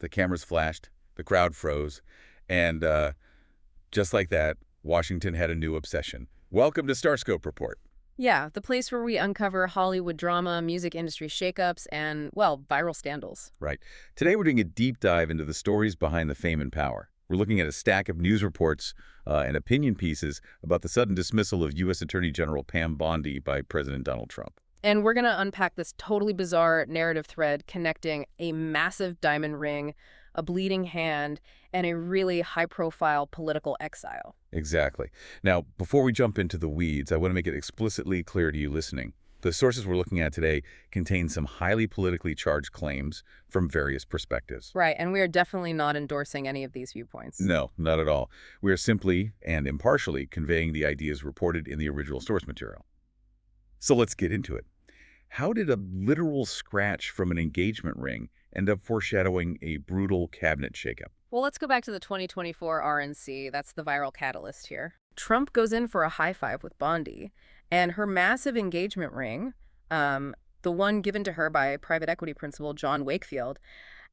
The cameras flashed, the crowd froze, and just like that, Washington had a new obsession. Welcome to Starscope Report. Yeah, the place where we uncover Hollywood drama, music industry shakeups, and, well, viral scandals. Right. Today we're doing a deep dive into the stories behind the fame and power. We're looking at a stack of news reports and opinion pieces about the sudden dismissal of U.S. Attorney General Pam Bondi by President Donald Trump. And we're going to unpack this totally bizarre narrative thread connecting a massive diamond ring, a bleeding hand, and a really high-profile political exile. Exactly. Now, before we jump into the weeds, I want to make it explicitly clear to you listening. The sources we're looking at today contain some highly politically charged claims from various perspectives. Right, and we are definitely not endorsing any of these viewpoints. No, not at all. We are simply and impartially conveying the ideas reported in the original source material. So let's get into it. How did a literal scratch from an engagement ring end up foreshadowing a brutal cabinet shakeup? Well, let's go back to the 2024 RNC. That's the viral catalyst here. Trump goes in for a high five with Bondi, and her massive engagement ring, the one given to her by private equity principal John Wakefield,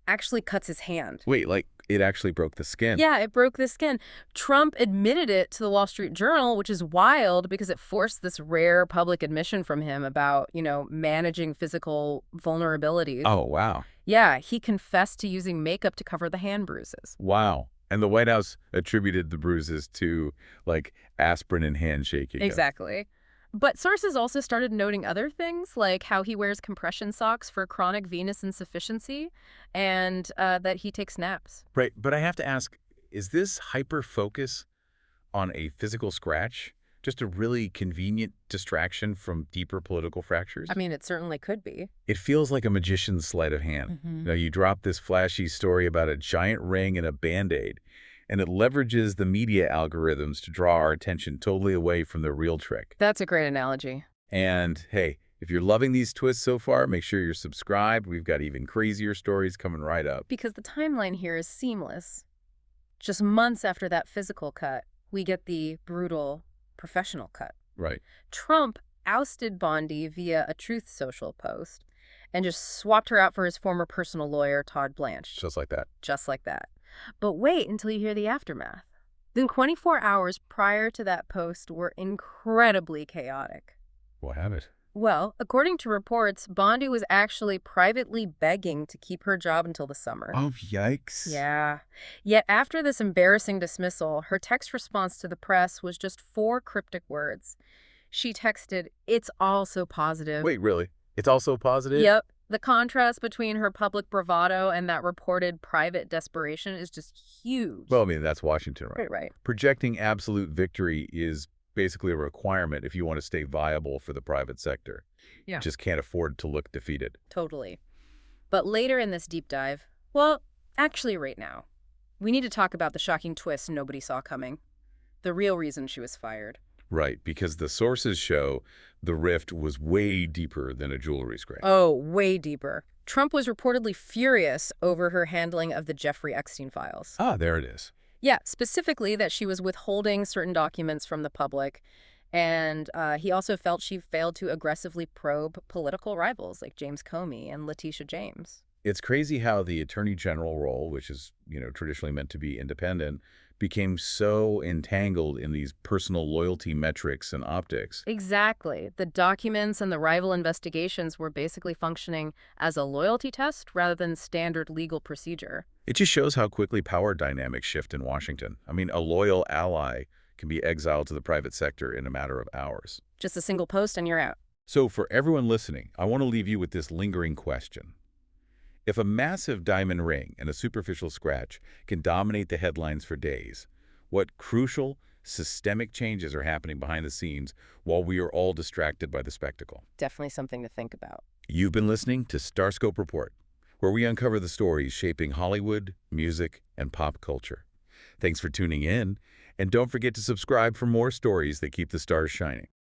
actually cuts his hand. Wait, like it actually broke the skin? Yeah, it broke the skin. Trump admitted it to the Wall Street Journal, which is wild because it forced this rare public admission from him about, managing physical vulnerabilities. Oh, wow. Yeah, he confessed to using makeup to cover the hand bruises. Wow. And the White House attributed the bruises to, like, aspirin and handshaking. Exactly. But sources also started noting other things, like how he wears compression socks for chronic venous insufficiency and that he takes naps. Right, but I have to ask, is this hyper-focus on a physical scratch just a really convenient distraction from deeper political fractures? I mean, it certainly could be. It feels like a magician's sleight of hand. You drop this flashy story about a giant ring and a Band-Aid, and it leverages the media algorithms to draw our attention totally away from the real trick. That's a great analogy. And hey, if you're loving these twists so far, make sure you're subscribed. We've got even crazier stories coming right up. Because the timeline here is seamless. Just months after that physical cut, we get the brutal professional cut. Right. Trump ousted Bondi via a Truth Social post and just swapped her out for his former personal lawyer, Todd Blanche. Just like that. Just like that. But wait until you hear the aftermath. The 24 hours prior to that post were incredibly chaotic. What happened? Well, according to reports, Bondi was actually privately begging to keep her job until the summer. Oh, yikes. Yeah. Yet after this embarrassing dismissal, her text response to the press was just 4 cryptic words. She texted, "It's all so positive." Wait, really? It's also positive? Yep. The contrast between her public bravado and that reported private desperation is just huge. Well, I mean, that's Washington, right? Right. Projecting absolute victory is basically a requirement if you want to stay viable for the private sector. Yeah. You just can't afford to look defeated. Totally. But later in this deep dive, well, actually right now, we need to talk about the shocking twist nobody saw coming. The real reason she was fired. Right, because the sources show the rift was way deeper than a jewelry scrape. Oh, way deeper. Trump was reportedly furious over her handling of the Jeffrey Epstein files. Ah, there it is. Yeah, specifically that she was withholding certain documents from the public. And he also felt she failed to aggressively probe political rivals like James Comey and Letitia James. It's crazy how the attorney general role, which is, traditionally meant to be independent, became so entangled in these personal loyalty metrics and optics. Exactly. The documents and the rival investigations were basically functioning as a loyalty test rather than standard legal procedure. It just shows how quickly power dynamics shift in Washington. I mean, a loyal ally can be exiled to the private sector in a matter of hours. Just a single post and you're out. So for everyone listening, I want to leave you with this lingering question. If a massive diamond ring and a superficial scratch can dominate the headlines for days, what crucial, systemic changes are happening behind the scenes while we are all distracted by the spectacle? Definitely something to think about. You've been listening to Starscope Report, where we uncover the stories shaping Hollywood, music, and pop culture. Thanks for tuning in, and don't forget to subscribe for more stories that keep the stars shining.